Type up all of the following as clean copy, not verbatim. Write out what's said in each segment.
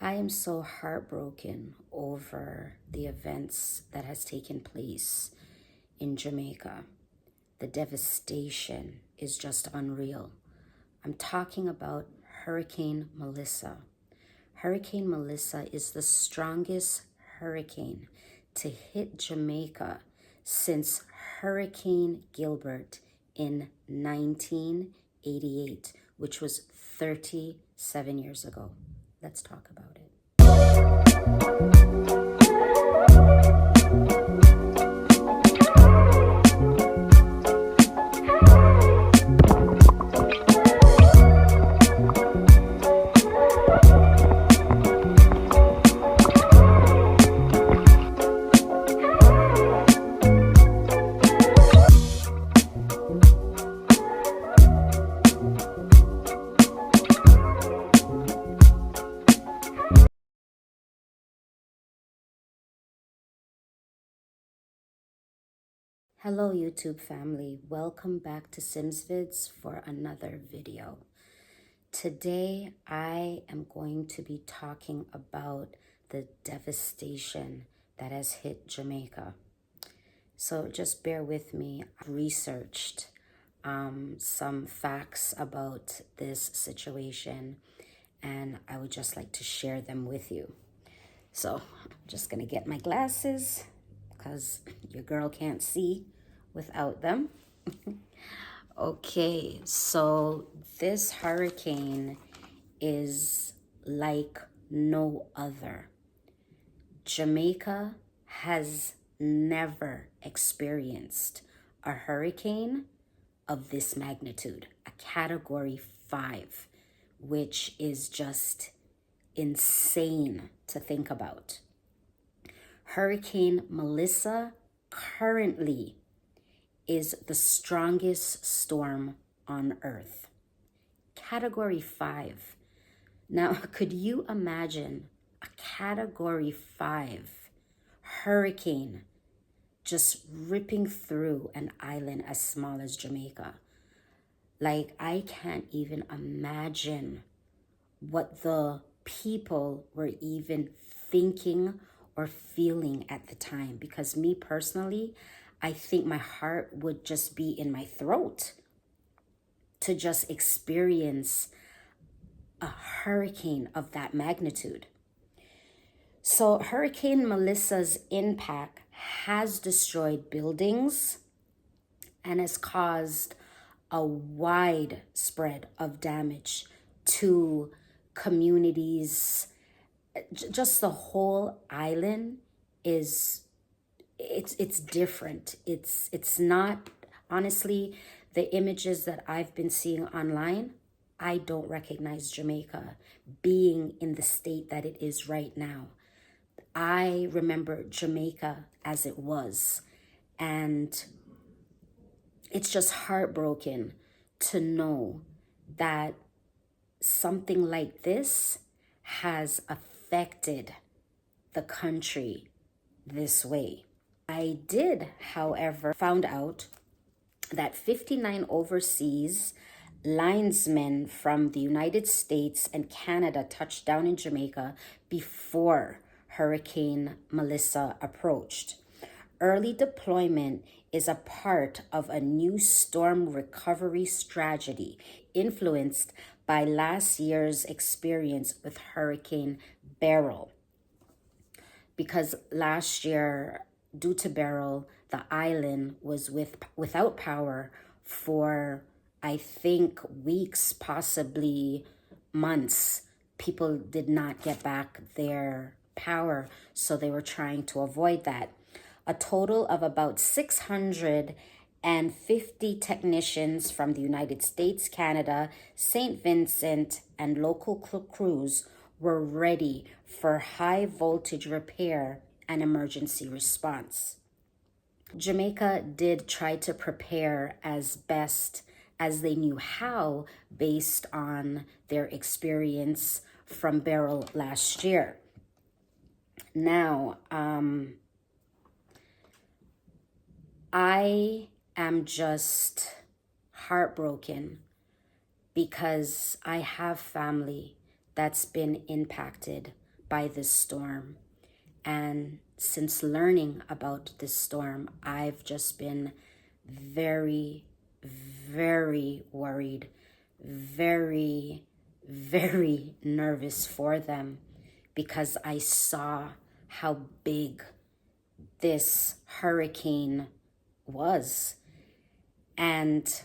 I am so heartbroken over the events that has taken place in Jamaica. The devastation is just unreal. I'm talking about Hurricane Melissa. Hurricane Melissa is the strongest hurricane to hit Jamaica since Hurricane Gilbert in 1988, which was 37 years ago. Let's talk about it. Hello YouTube family, welcome back to Simz Vidz for another video. Today I am going to be talking about the devastation that has hit Jamaica. So just bear with me. I researched some facts about this situation and I would just like to share them with you. So I'm just gonna get my glasses because your girl can't see without them. Okay, so this hurricane is like no other. Jamaica has never experienced a hurricane of this magnitude, a category 5, which is just insane to think about. Hurricane Melissa currently is the strongest storm on Earth. Category 5. Now, could you imagine a Category 5 hurricane just ripping through an island as small as Jamaica? Like, I can't even imagine what the people were even thinking or feeling at the time, because me personally, I think my heart would just be in my throat to just experience a hurricane of that magnitude. So Hurricane Melissa's impact has destroyed buildings and has caused a wide spread of damage to communities. Just the whole island is it's different. It's not, honestly, the images that I've been seeing online, I don't recognize Jamaica being in the state that it is right now. I remember Jamaica as it was, and it's just heartbroken to know that something like this has affected the country this way. I did, however, found out that 59 overseas linesmen from the United States and Canada touched down in Jamaica before Hurricane Melissa approached. Early deployment is a part of a new storm recovery strategy influenced by last year's experience with Hurricane Beryl. Because last year, due to Beryl, the island was without power for, I think, weeks, possibly months. People did not get back their power, so they were trying to avoid that. A total of about 650 technicians from the United States, Canada, St. Vincent, and local crews were ready for high voltage repair and emergency response. Jamaica did try to prepare as best as they knew how based on their experience from Beryl last year. Now, I am just heartbroken because I have family that's been impacted by this storm. And since learning about this storm, I've just been very, very worried, very, very nervous for them, because I saw how big this hurricane was. And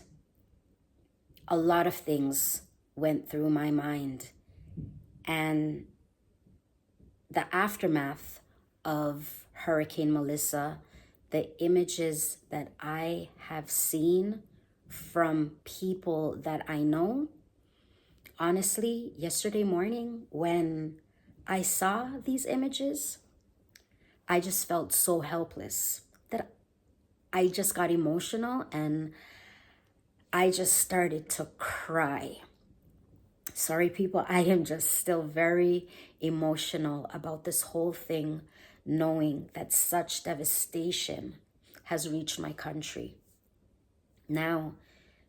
a lot of things went through my mind. And the aftermath of Hurricane Melissa, the images that I have seen from people that I know, honestly, yesterday morning when I saw these images, I just felt so helpless that I just got emotional and I just started to cry. Sorry, people, I am just still very emotional about this whole thing, knowing that such devastation has reached my country. Now,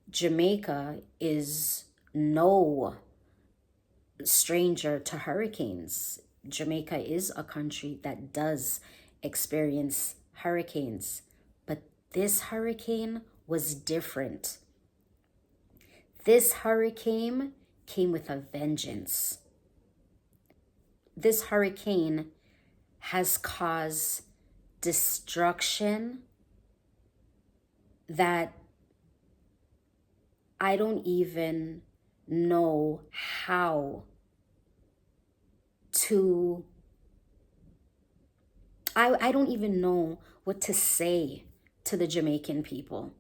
Jamaica is no stranger to hurricanes. Jamaica is a country that does experience hurricanes, but this hurricane was different. This hurricane came with a vengeance. This hurricane has caused destruction that I don't even know how to, I don't even know what to say to the Jamaican people.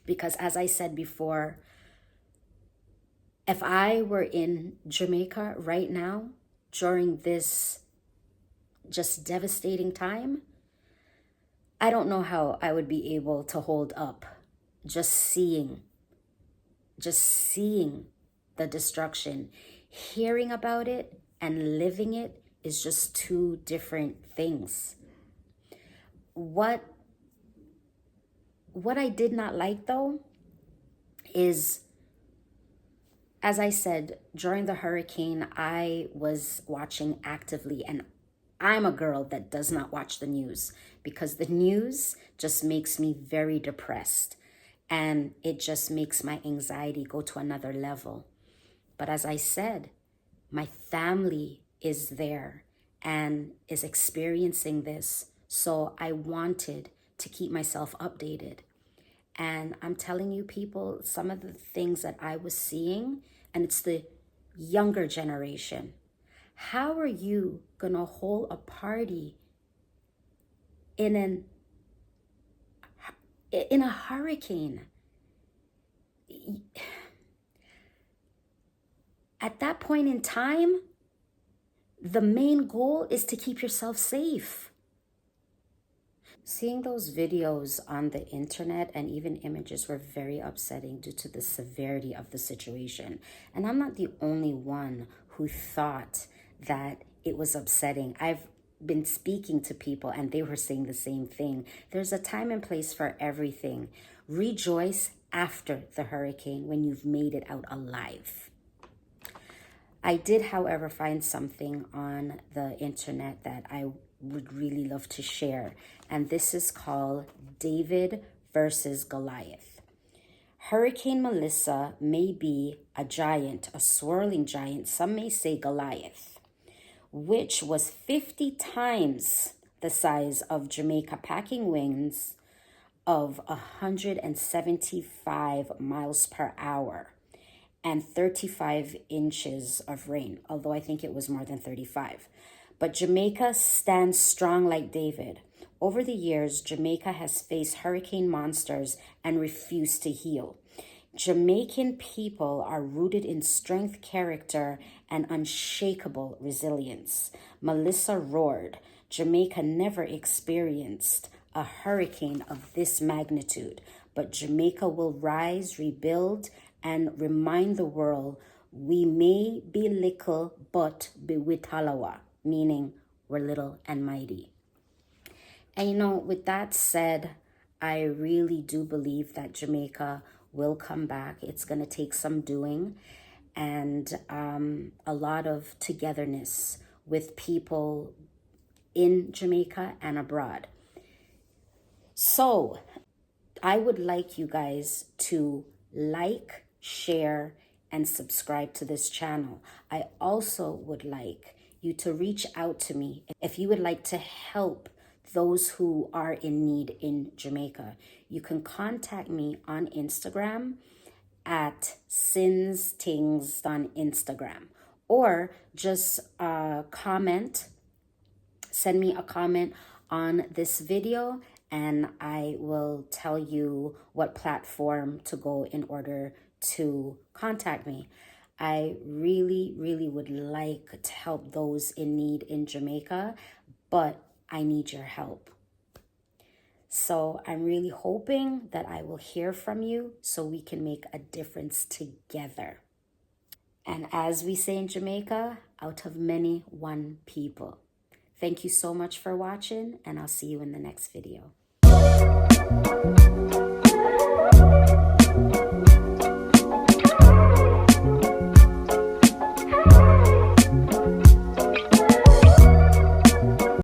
Because as I said before, if I were in Jamaica right now during this just devastating time, I don't know how I would be able to hold up just seeing the destruction. Hearing about it and living it is just two different things. What I did not like though is, as I said, during the hurricane, I was watching actively, and I'm a girl that does not watch the news because the news just makes me very depressed and it just makes my anxiety go to another level. But as I said, my family is there and is experiencing this. So I wanted to keep myself updated. And I'm telling you, people, some of the things that I was seeing, and it's the younger generation. How are you going to hold a party in a hurricane? At that point in time, the main goal is to keep yourself safe. Seeing those videos on the internet and even images were very upsetting due to the severity of the situation. And I'm not the only one who thought that it was upsetting. I've been speaking to people and they were saying the same thing. There's a time and place for everything. Rejoice after the hurricane when you've made it out alive. I did, however, find something on the internet that I would really love to share. And this is called David versus Goliath. Hurricane Melissa may be a giant, a swirling giant, some may say Goliath, which was 50 times the size of Jamaica, packing winds of 175 miles per hour and 35 inches of rain, although I think it was more than 35. But Jamaica stands strong like David. Over the years, Jamaica has faced hurricane monsters and refused to heal. Jamaican people are rooted in strength, character, and unshakable resilience. Melissa roared. Jamaica never experienced a hurricane of this magnitude, but Jamaica will rise, rebuild, and remind the world we may be little, but be witalawa, meaning we're little and mighty. And you know, with that said, I really do believe that Jamaica will come back. It's going to take some doing and a lot of togetherness. with people in Jamaica and abroad. So I would like you guys to like, share, and subscribe to this channel. I also would like you to reach out to me if you would like to help those who are in need in Jamaica. You can contact me on Instagram at Simz Things on Instagram, or just send me a comment on this video, and I will tell you what platform to go in order to contact me. I really, really would like to help those in need in Jamaica, but I need your help. So I'm really hoping that I will hear from you so we can make a difference together. And as we say in Jamaica, out of many, one people. Thank you so much for watching, and I'll see you in the next video.